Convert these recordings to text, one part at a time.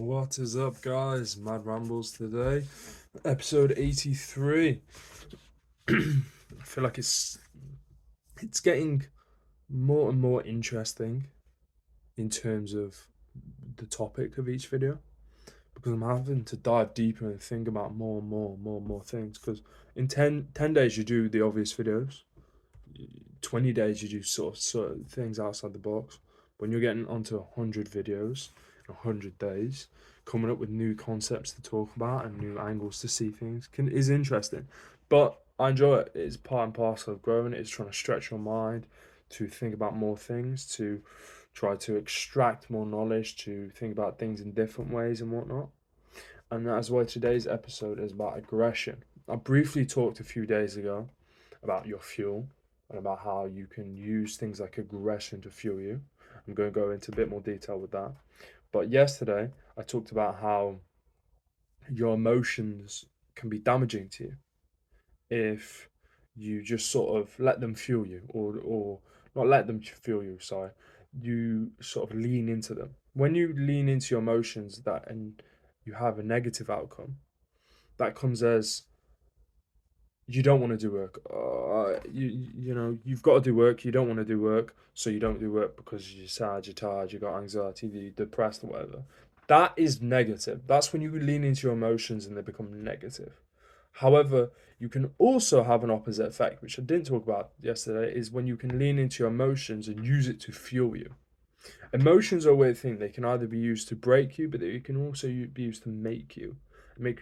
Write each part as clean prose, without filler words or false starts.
What is up, guys? Mad Rambles today, episode 83. I feel like it's getting more and more interesting in terms of the topic of each video because I'm having to dive deeper and think about more things. Because in 10 days, you do the obvious videos, 20 days, you do sort of things outside the box. When you're getting onto 100 videos in 100 days, coming up with new concepts to talk about and new angles to see things is interesting. But I enjoy it. It's part and parcel of growing. It's trying to stretch your mind to think about more things, to try to extract more knowledge, to think about things in different ways and whatnot. And that's why today's episode is about aggression. I briefly talked a few days ago about your fuel and about how you can use things like aggression to fuel you. I'm going to go into a bit more detail with that. But yesterday, I talked about how your emotions can be damaging to you if you just sort of let them fuel you, or not let them fuel you, sorry. You sort of lean into them. When you lean into your emotions that and you have a negative outcome, that comes as you don't want to do work. You've got to do work. You don't want to do work, so you don't do work because you're sad, you're tired, you got anxiety, you're depressed, or whatever. That is negative. That's when you lean into your emotions and they become negative. However, you can also have an opposite effect, which I didn't talk about yesterday, is when you can lean into your emotions and use it to fuel you. Emotions are a weird thing. They can either be used to break you, but they can also be used to make you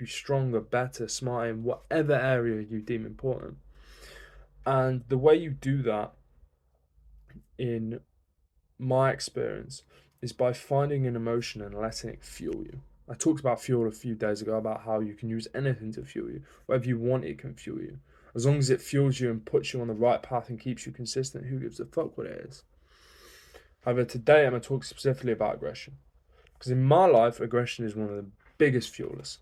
stronger, better, smarter in whatever area you deem important. And the way you do that, in my experience, is by finding an emotion and letting it fuel you. I talked about fuel a few days ago about how you can use anything to fuel you. Whatever you want, it can fuel you. As long as it fuels you and puts you on the right path and keeps you consistent, who gives a fuck what it is? However, today I'm going to talk specifically about aggression. Because in my life, aggression is one of the biggest fuelers.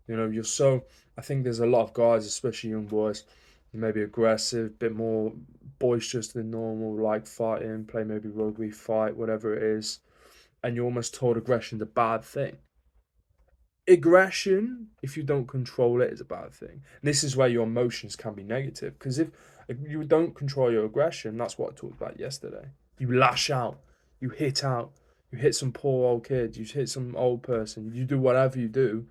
I think there's a lot of guys, especially young boys, who may be aggressive, a bit more boisterous than normal, like fighting, play maybe rugby, fight, whatever it is. And you're almost told aggression's a bad thing. Aggression, if you don't control it, is a bad thing. And this is where your emotions can be negative. Because if you don't control your aggression, that's what I talked about yesterday. You lash out, you hit out, you hit some poor old kid, you hit some old person, you do whatever you do,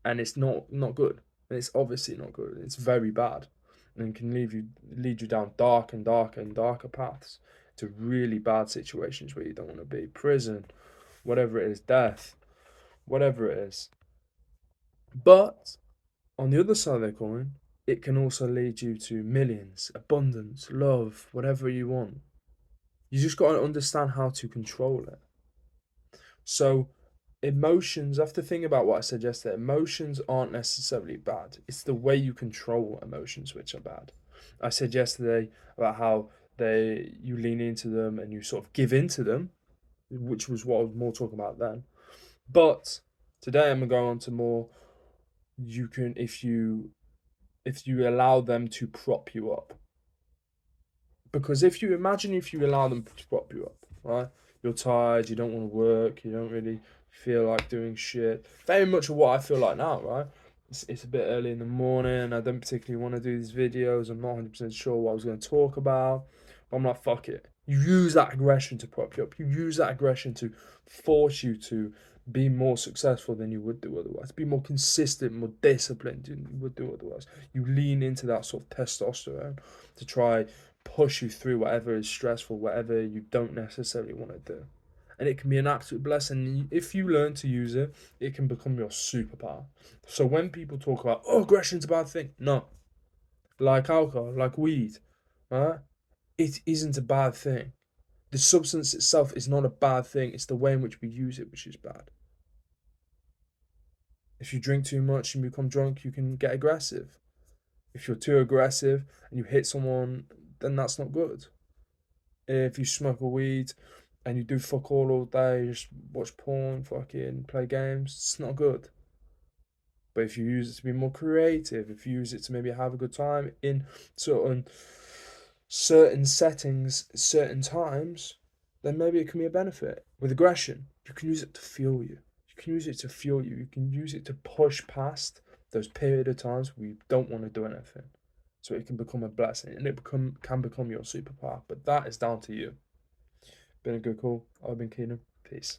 and it's not good. And it's obviously not good. It's very bad. And can lead you down darker paths to really bad situations where you don't want to be. Prison, whatever it is, death, whatever it is. But on the other side of the coin, it can also lead you to millions, abundance, love, whatever you want. You just got to understand how to control it. So, emotions, after thinking about what I said yesterday, emotions aren't necessarily bad. It's the way you control emotions which are bad. I said yesterday about how you lean into them and you sort of give into them, which was what I was more talking about then. But today I'm gonna go on to more. You can if you allow them to prop you up. Because if you allow them to prop you up, right? You're tired, you don't want to work, you don't really feel like doing shit. Very much of what I feel like now, right? It's a bit early in the morning, I don't particularly want to do these videos, I'm not 100% sure what I was going to talk about, but I'm like, fuck it. You use that aggression to prop you up, you use that aggression to force you to be more successful than you would do otherwise, be more consistent, more disciplined than you would do otherwise. You lean into that sort of testosterone to try push you through whatever is stressful, whatever you don't necessarily want to do. And it can be an absolute blessing. If you learn to use it, it can become your superpower. So when people talk about, oh, aggression's a bad thing, no. Like alcohol, like weed, right? It isn't a bad thing. The substance itself is not a bad thing. It's the way in which we use it which is bad. If you drink too much and become drunk, you can get aggressive. If you're too aggressive and you hit someone, then that's not good. If you smoke a weed and you do fuck all day, just watch porn, fucking play games, it's not good. But if you use it to be more creative, if you use it to maybe have a good time in certain settings, certain times, then maybe it can be a benefit. With aggression, you can use it to fuel you. You You can use it to fuel you. You can use it to push past those period of times where you don't want to do anything. So it can become a blessing and can become your superpower. But that is down to you. Been a good call. I've been Keenan. Peace.